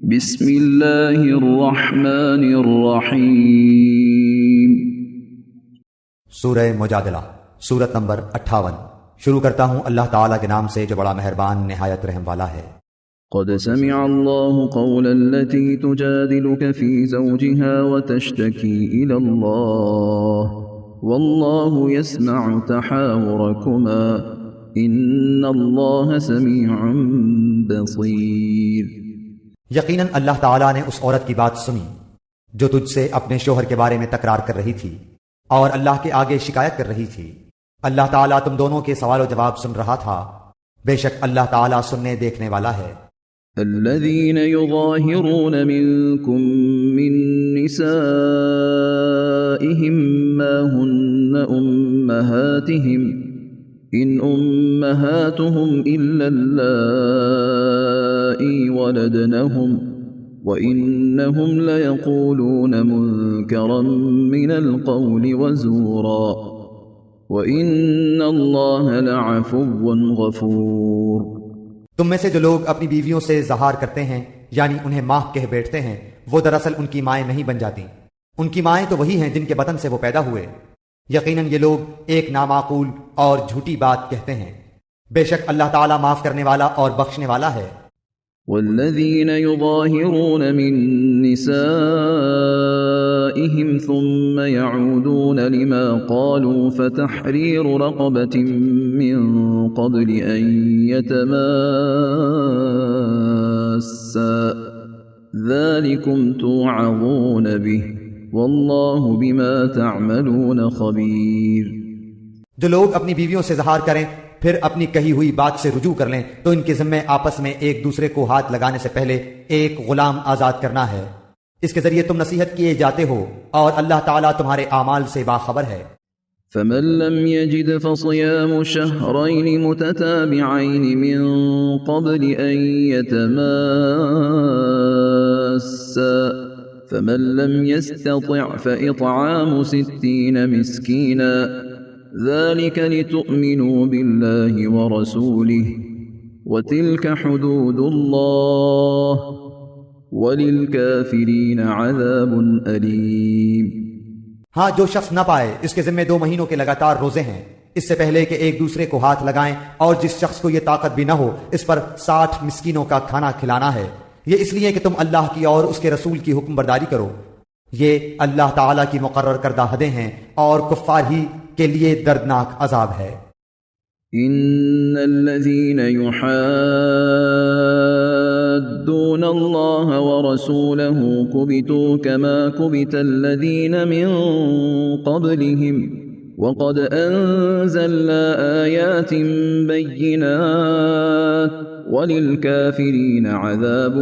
بسم اللہ الرحمن الرحیم۔ سورہ مجادلہ، سورت نمبر 58۔ شروع کرتا ہوں اللہ تعالیٰ کے نام سے جو بڑا مہربان نہایت رحم والا ہے۔ قد سمع اللہ قول التي تجادلك في زوجها وتشتكي إلى الله والله يسمع تحاوركما إن الله سميع بصير۔ یقیناً اللہ تعالیٰ نے اس عورت کی بات سنی جو تجھ سے اپنے شوہر کے بارے میں تکرار کر رہی تھی اور اللہ کے آگے شکایت کر رہی تھی۔ اللہ تعالیٰ تم دونوں کے سوال و جواب سن رہا تھا، بے شک اللہ تعالیٰ سننے دیکھنے والا ہے۔ الذين يظاهرون منكم من نسائهم ما هن أمهاتهم إن أمهاتهم إلا اللائي ولدنهم وإنهم ليقولون منكرا من القول وزورا وإن الله لعفو غفور۔ تم میں سے جو لوگ اپنی بیویوں سے ظہار کرتے ہیں یعنی انہیں ماں کہہ بیٹھتے ہیں، وہ دراصل ان کی مائیں نہیں بن جاتی، ان کی مائیں تو وہی ہیں جن کے بطن سے وہ پیدا ہوئے۔ یقیناً یہ لوگ ایک نامعقول اور جھوٹی بات کہتے ہیں، بے شک اللہ تعالیٰ معاف کرنے والا اور بخشنے والا ہے۔ والذين يظاهرون من نسائهم ثم يعودون لما قالوا فتحرير رقبة من قبل أن يتماسا ذلكم توعظون به والله بما تعملون خبير۔ جو لوگ اپنی بیویوں سے ظہار کریں پھر اپنی کہی ہوئی بات سے رجوع کر لیں تو ان کے ذمے آپس میں ایک دوسرے کو ہاتھ لگانے سے پہلے ایک غلام آزاد کرنا ہے، اس کے ذریعے تم نصیحت کیے جاتے ہو اور اللہ تعالیٰ تمہارے اعمال سے باخبر ہے۔ فمن لم يجد فصيام شهرين متتابعين من قبل أن يتماسا فمن لم يستطع فإطعام 60 مسكينا ذلك لتؤمنوا بالله ورسوله وتلك حدود الله وللكافرين عذاب أليم۔ ہاں، جو شخص نہ پائے اس کے ذمے 2 مہینوں کے لگاتار روزے ہیں، اس سے پہلے کہ ایک دوسرے کو ہاتھ لگائیں، اور جس شخص کو یہ طاقت بھی نہ ہو اس پر 60 مسکینوں کا کھانا کھلانا ہے، یہ اس لیے کہ تم اللہ کی اور اس کے رسول کی حکم برداری کرو۔ یہ اللہ تعالیٰ کی مقرر کردہ حدیں ہیں اور کفار ہی کے لیے دردناک عذاب ہے۔ ان الذين يحادون الله ورسوله كبتوا كما كبت الذين من قبلهم وقد انزلنا آيات بينات وللكافرين عذاب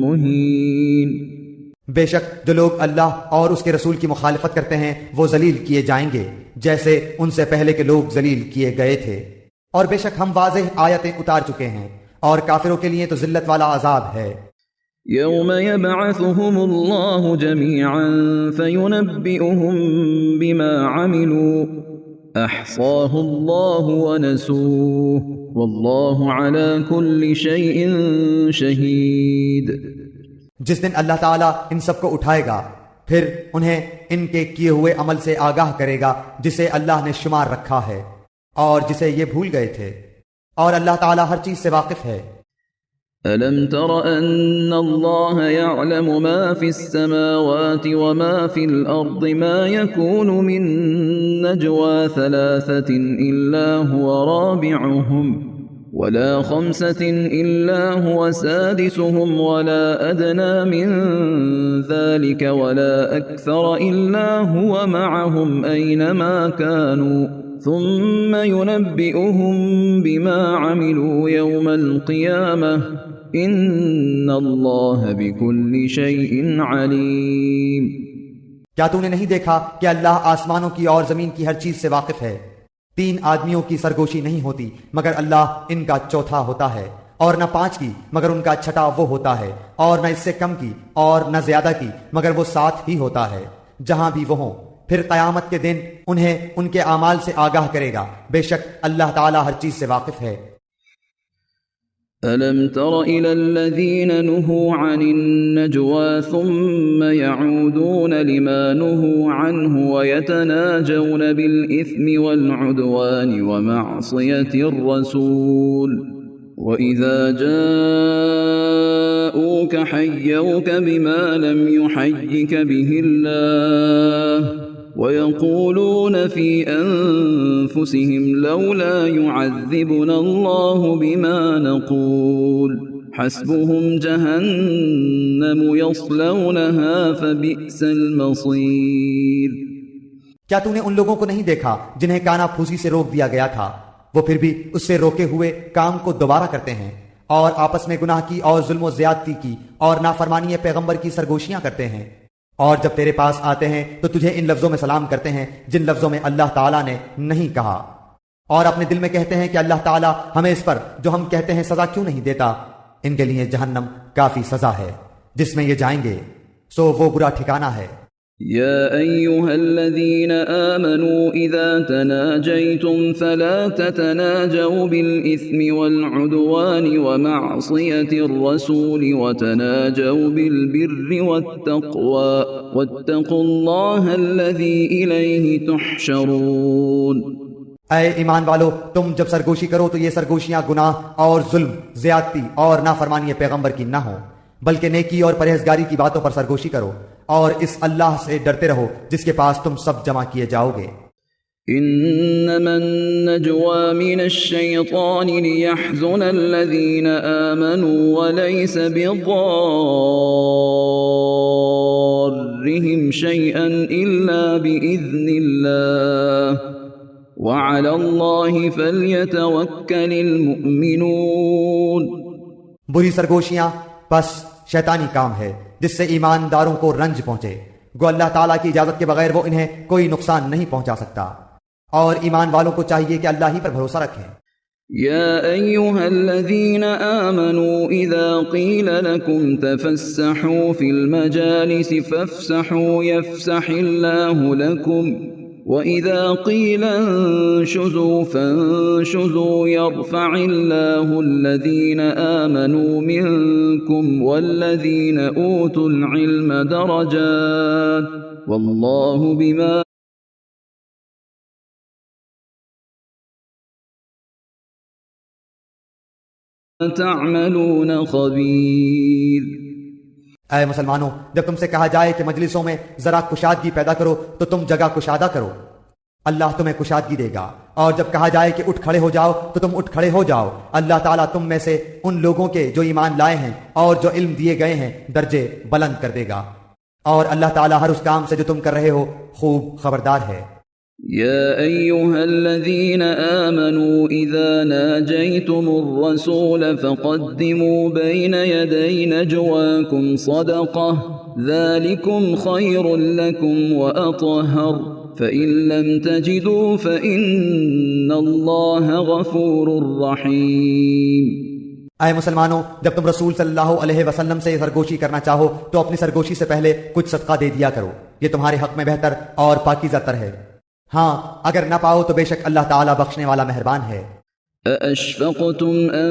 مهين۔ بے شک جو لوگ اللہ اور اس کے رسول کی مخالفت کرتے ہیں وہ ذلیل کیے جائیں گے جیسے ان سے پہلے کے لوگ ذلیل کیے گئے تھے، اور بے شک ہم واضح آیتیں اتار چکے ہیں، اور کافروں کے لیے تو ذلت والا عذاب ہے۔ يوم يبعثهم الله جميعا فينبئهم بما عملوا احصاه الله ونسوه والله على كل شيء شهيد۔ جس دن اللہ تعالیٰ ان سب کو اٹھائے گا پھر انہیں ان کے کیے ہوئے عمل سے آگاہ کرے گا جسے اللہ نے شمار رکھا ہے اور جسے یہ بھول گئے تھے، اور اللہ تعالیٰ ہر چیز سے واقف ہے۔ أَلَمْ تَرَ أَنَّ اللَّهَ يَعْلَمُ مَا فِي السَّمَاوَاتِ وَمَا فِي الْأَرْضِ مَا يَكُونُ مِن نَّجْوَى 3 إِلَّا هُوَ رَابِعُهُمْ ولا 5 إلا هو سادسهم ولا أدنى من ذلك ولا أكثر إلا هو معهم أينما كانوا ثم ينبئهم بما عملوا يوم القيامة إن الله بكل شيء عليم۔ کیا تو نے نہیں دیکھا کہ اللہ آسمانوں کی اور زمین کی ہر چیز سے واقف ہے؟ 3 آدمیوں کی سرگوشی نہیں ہوتی مگر اللہ ان کا چوتھا ہوتا ہے، اور نہ 5 کی مگر ان کا چھٹا وہ ہوتا ہے، اور نہ اس سے کم کی اور نہ زیادہ کی مگر وہ 7 ہی ہوتا ہے، جہاں بھی وہ ہوں۔ پھر قیامت کے دن انہیں ان کے اعمال سے آگاہ کرے گا، بے شک اللہ تعالیٰ ہر چیز سے واقف ہے۔ ألم تر إلى الذين نهوا عن النجوى ثم يعودون لما نهوا عنه ويتناجون بالإثم والعدوان ومعصية الرسول وإذا جاءوك حيوك بما لم يحيك به الله ويقولون في أنفسهم لولا يعذبنا الله بما نقول حسبهم جهنم يصلونها فبئس المصير. کیا تو نے ان لوگوں کو نہیں دیکھا جنہیں کانا پھوسی سے روک دیا گیا تھا؟ وہ پھر بھی اس سے روکے ہوئے کام کو دوبارہ کرتے ہیں اور آپس میں گناہ کی اور ظلم و زیادتی کی اور نافرمانی پیغمبر کی سرگوشیاں کرتے ہیں، اور جب تیرے پاس آتے ہیں تو تجھے ان لفظوں میں سلام کرتے ہیں جن لفظوں میں اللہ تعالیٰ نے نہیں کہا، اور اپنے دل میں کہتے ہیں کہ اللہ تعالیٰ ہمیں اس پر جو ہم کہتے ہیں سزا کیوں نہیں دیتا۔ ان کے لیے جہنم کافی سزا ہے جس میں یہ جائیں گے، سو وہ برا ٹھکانہ ہے۔ يا أيها الذين آمنوا إذا تناجيتم فلا تتناجوا بالإثم والعدوان ومعصية الرسول وتناجوا بالبر والتقوى واتقوا الله الذي إليه تحشرون۔ اے ایمان والو، تم جب سرگوشی کرو تو یہ سرگوشیاں گناہ اور ظلم، زیادتی اور نافرمانی پیغمبر کی نہ ہو، بلکہ نیکی اور پرہیزگاری کی باتوں پر سرگوشی کرو، اور اس اللہ سے ڈرتے رہو جس کے پاس تم سب جمع کیے جاؤ گے۔ انما النجوى من الشيطان ليحزن الذين آمنوا وليس بضارهم شيئا إلا بإذن الله وعلى الله فليتوكل المؤمنون۔ بری سرگوشیاں بس شیطانی کام ہے جس سے ایمانداروں کو رنج پہنچے، گو اللہ تعالیٰ کی اجازت کے بغیر وہ انہیں کوئی نقصان نہیں پہنچا سکتا، اور ایمان والوں کو چاہیے کہ اللہ ہی پر بھروسہ رکھیں۔ يا أيها الذين آمنوا إذا قيل لكم تفسحوا في المجالس فافسحوا يفسح الله لكم وَإِذَا قِيلَ انشُزُوا فَانشُزُوا يَرْفَعِ اللَّهُ الَّذِينَ آمَنُوا مِنكُمْ وَالَّذِينَ أُوتُوا الْعِلْمَ دَرَجَاتٍ وَاللَّهُ بِمَا تعملون خبیر۔ اے مسلمانوں، جب تم سے کہا جائے کہ مجلسوں میں ذرا کشادگی پیدا کرو تو تم جگہ کشادہ کرو، اللہ تمہیں کشادگی دے گا، اور جب کہا جائے کہ اٹھ کھڑے ہو جاؤ تو تم اٹھ کھڑے ہو جاؤ، اللہ تعالیٰ تم میں سے ان لوگوں کے جو ایمان لائے ہیں اور جو علم دیے گئے ہیں درجے بلند کر دے گا، اور اللہ تعالیٰ ہر اس کام سے جو تم کر رہے ہو خوب خبردار ہے۔ يا أيها الذين آمنوا إذا ناجيتم الرسول فقدموا بين يدي نجواكم صدقة ذلكم خير لكم وأطهر فإن لم تجدوا فإن الله غفور رحيم۔ اے مسلمانوں، جب تم رسول صلی اللہ علیہ وسلم سے سرگوشی کرنا چاہو تو اپنی سرگوشی سے پہلے کچھ صدقہ دے دیا کرو، یہ تمہارے حق میں بہتر اور پاکیزہ تر ہے، ہاں اگر نہ پاؤ تو بے شک اللہ تعالیٰ بخشنے والا مہربان ہے۔ أَأَشْفَقْتُمْ أَن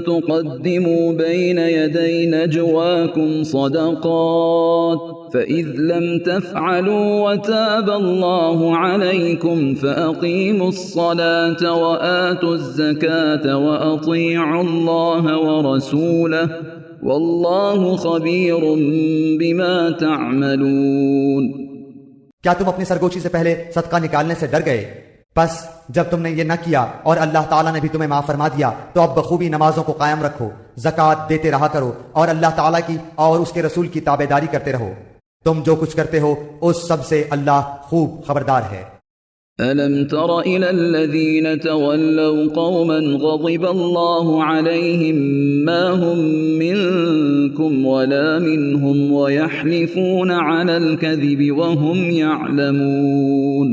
تُقَدِّمُوا بَيْنَ يَدَيْ نَجْوَاكُمْ صَدَقَاتٍ فَإِذْ لَمْ تَفْعَلُوا وَتَابَ اللَّهُ عَلَيْكُمْ فَأَقِيمُوا الصَّلَاةَ وَآتُوا الزَّكَاةَ وَأَطِيعُوا اللَّهَ وَرَسُولَهُ وَاللَّهُ خَبِيرٌ بِمَا تَعْمَلُونَ۔ کیا تم اپنی سرگوشی سے پہلے صدقہ نکالنے سے ڈر گئے؟ بس جب تم نے یہ نہ کیا اور اللہ تعالیٰ نے بھی تمہیں معاف فرما دیا تو اب بخوبی نمازوں کو قائم رکھو، زکوٰۃ دیتے رہا کرو، اور اللہ تعالیٰ کی اور اس کے رسول کی تابعداری کرتے رہو، تم جو کچھ کرتے ہو اس سب سے اللہ خوب خبردار ہے۔ أَلَمْ تَرَ إِلَى الَّذِينَ تَوَلَّوْا قَوْمًا غَضِبَ اللَّهُ عَلَيْهِمْ مَا هُمْ مِنكُمْ وَلَا مِنْهُمْ وَيَحْلِفُونَ عَلَى الْكَذِبِ وَهُمْ يَعْلَمُونَ۔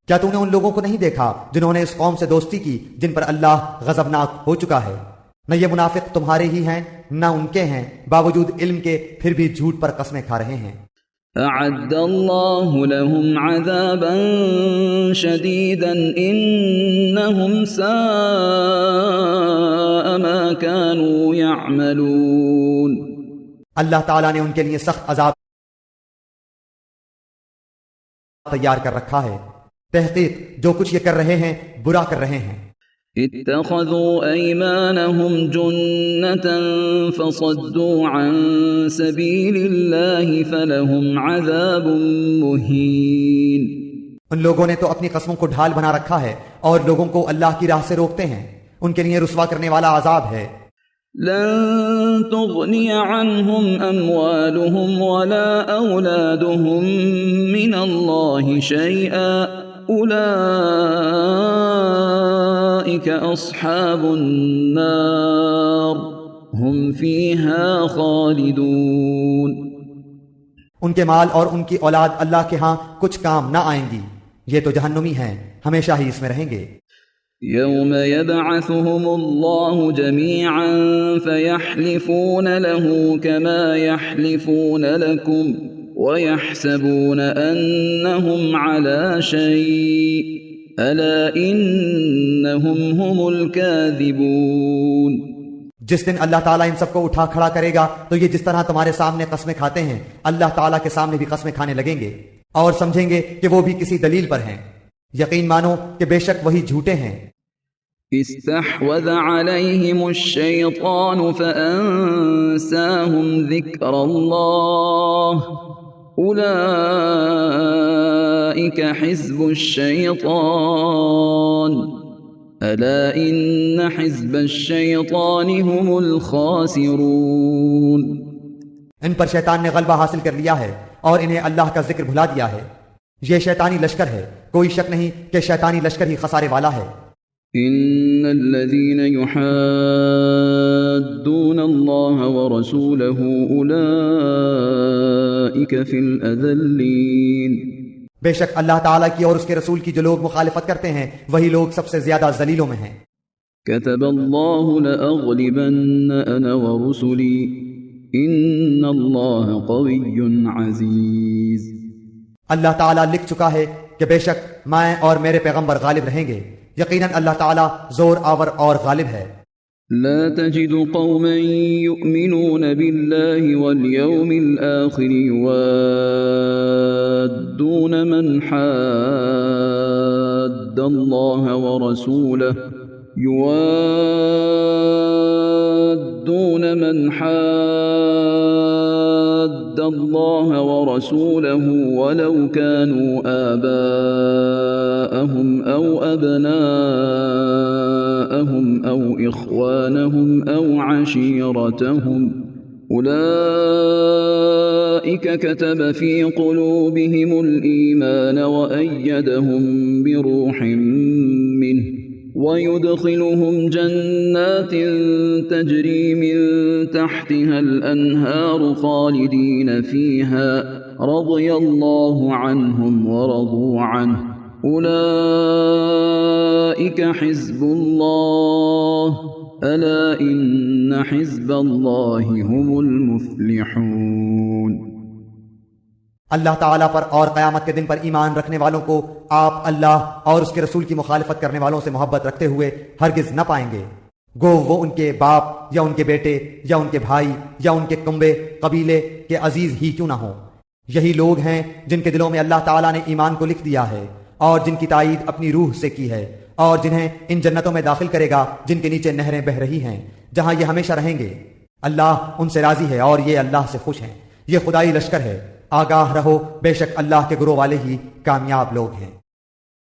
کیا تم نے ان لوگوں کو نہیں دیکھا جنہوں نے اس قوم سے دوستی کی جن پر اللہ غضبناک ہو چکا ہے؟ نہ یہ منافق تمہارے ہی ہیں نہ ان کے ہیں، باوجود علم کے پھر بھی جھوٹ پر قسمیں کھا رہے ہیں۔ أعد الله لهم عذابا شديدا إنهم ساء ما كانوا يعملون. اللہ تعالیٰ نے ان کے لیے سخت عذاب تیار کر رکھا ہے، تحقیق جو کچھ یہ کر رہے ہیں برا کر رہے ہیں۔ اتخذوا أيمانهم جنة فصدوا عن سبيل الله فلهم عذاب مهين۔ ان لوگوں نے تو اپنی قسموں کو ڈھال بنا رکھا ہے اور لوگوں کو اللہ کی راہ سے روکتے ہیں، ان کے لیے رسوا کرنے والا عذاب ہے۔ لن تغني عنهم أموالهم ولا أولادهم من الله شيئا أولئك أصحاب النار هم فيها خالدون۔ ان کے مال اور ان کی اولاد اللہ کے ہاں کچھ کام نہ آئیں گی، یہ تو جہنمی ہیں، ہمیشہ ہی اس میں رہیں گے۔ يوم يبعثهم الله جميعا فيحلفون له كما يحلفون لكم ويحسبون أنهم على شيء ألا إنهم هم الكاذبون۔ جس دن اللہ تعالیٰ ان سب کو اٹھا کھڑا کرے گا تو یہ جس طرح تمہارے سامنے قسمیں کھاتے ہیں اللہ تعالیٰ کے سامنے بھی قسمیں کھانے لگیں گے اور سمجھیں گے کہ وہ بھی کسی دلیل پر ہیں۔ یقین مانو کہ بے شک وہی جھوٹے ہیں۔ استحوذ عليهم الشيطان فأنساهم ذكر الله أولئك حزب الشيطان ألا إن حزب الشيطان هم الخاسرون۔ ان پر شیطان نے غلبہ حاصل کر لیا ہے اور انہیں اللہ کا ذکر بھلا دیا ہے، یہ شیطانی لشکر ہے، کوئی شک نہیں کہ شیطانی لشکر ہی خسارے والا ہے۔ ان الذين يحادون الله ورسوله اولئك في الاذلين۔ بے شک اللہ تعالیٰ کی اور اس کے رسول کی جو لوگ مخالفت کرتے ہیں وہی لوگ سب سے زیادہ ذلیلوں میں ہیں۔ كتب الله لأغلبن انا ورسلي ان الله قوي عزيز۔ اللہ تعالیٰ لکھ چکا ہے کہ بے شک میں اور میرے پیغمبر غالب رہیں گے، یقیناً اللہ تعالیٰ زور آور اور غالب ہے۔ لا تجد قوما يؤمنون بالله واليوم الآخر يوادون من حاد الله ورسوله ولو كانوا آباءهم أو أبناءهم أو إخوانهم أو عشيرتهم أولئك كتب في قلوبهم الإيمان وأيدهم بروح منه ويدخلهم جنات تجري من تحتها الأنهار خالدين فيها رضي الله عنهم ورضوا عنه أولئك حزب الله ألا إن حزب الله هم المفلحون۔ اللہ تعالیٰ پر اور قیامت کے دن پر ایمان رکھنے والوں کو آپ اللہ اور اس کے رسول کی مخالفت کرنے والوں سے محبت رکھتے ہوئے ہرگز نہ پائیں گے، گو وہ ان کے باپ یا ان کے بیٹے یا ان کے بھائی یا ان کے کنبے قبیلے کے عزیز ہی کیوں نہ ہوں۔ یہی لوگ ہیں جن کے دلوں میں اللہ تعالیٰ نے ایمان کو لکھ دیا ہے اور جن کی تائید اپنی روح سے کی ہے، اور جنہیں ان جنتوں میں داخل کرے گا جن کے نیچے نہریں بہہ رہی ہیں، جہاں یہ ہمیشہ رہیں گے۔ اللہ ان سے راضی ہے اور یہ اللہ سے خوش ہیں۔ یہ خدائی لشکر ہے، آگاہ رہو، بے شک اللہ کے گروہ والے ہی کامیاب لوگ ہیں۔